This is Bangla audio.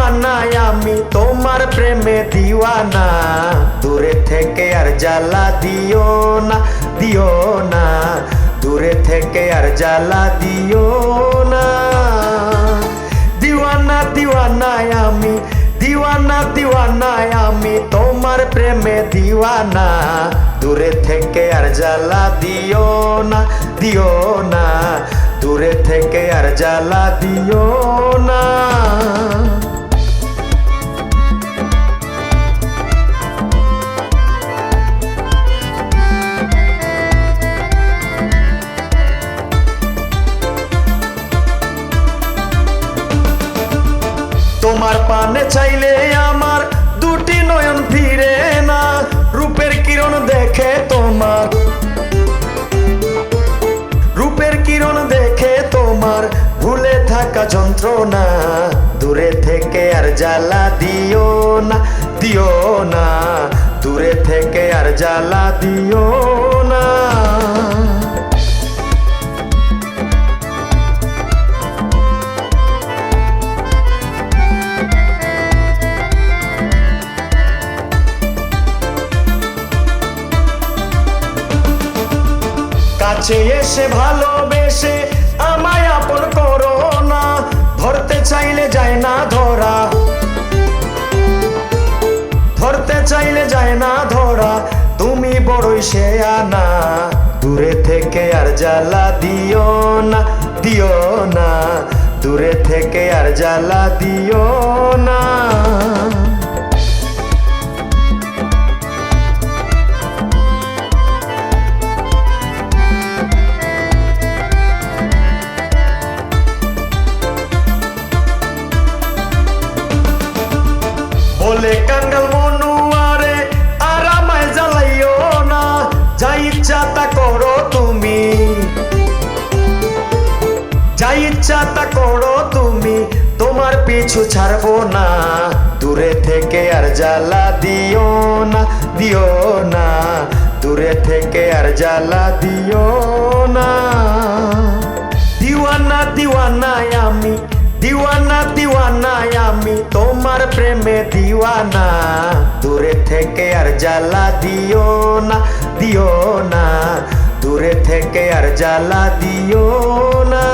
দিওয়ানায় আমি তোমার প্রেমে দিওয়ানা, দূরে থেকে আর জ্বালা দিও না, দিও না, দূরে থেকে আর জ্বালা দিও না। দিওয়ানা দিওয়ানায় আমি, দিওয়ানা দিওয়ানায় আমি তোমার প্রেমে দিওয়ানা, দূরে থেকে আর জ্বালা দিও না, দিও না, দূরে থেকে আর জ্বালা দিও না। তোমার পানে চাইলে আমার দুটি নয়ন ফিরে না, রূপের কিরণ দেখে তোমার, রূপের কিরণ দেখে তোমার ভুলে থাকা যন্ত্রণা, দূরে থেকে আর জ্বালা দিও না, দিও না, দূরে থেকে আর জ্বালা দিও না। কাছে এসে ভালোবেসে আমায় আপন করো না, ধরতে চাইলে যায় না ধরা, ধরতে চাইলে যায় না ধরা, তুমি বড়ই শেয়ানা, দূরে থেকে আর জ্বালা দিও না, দিও না, দূরে থেকে আর জ্বালা দিও না। বলে কাঙ্গাল মনুয়ারে আর আমায় জ্বালাইও না, যা ইচ্ছা তা করো তুমি, যা ইচ্ছা তা করো তুমি, তোমার পিছু ছাড়বো না, দূরে থেকে আর জ্বালা দিও না, দিও না, দূরে থেকে আর জ্বালা দিও না। দিওয়ানা দিওয়ানায় আমি, দিওয়ানা দিওয়ানায় আমি তোমার প্রেমে দিওয়ানা, দূরে থেকে আর জ্বালা দিও না, দিও না, দূরে থেকে আর জ্বালা দিও না।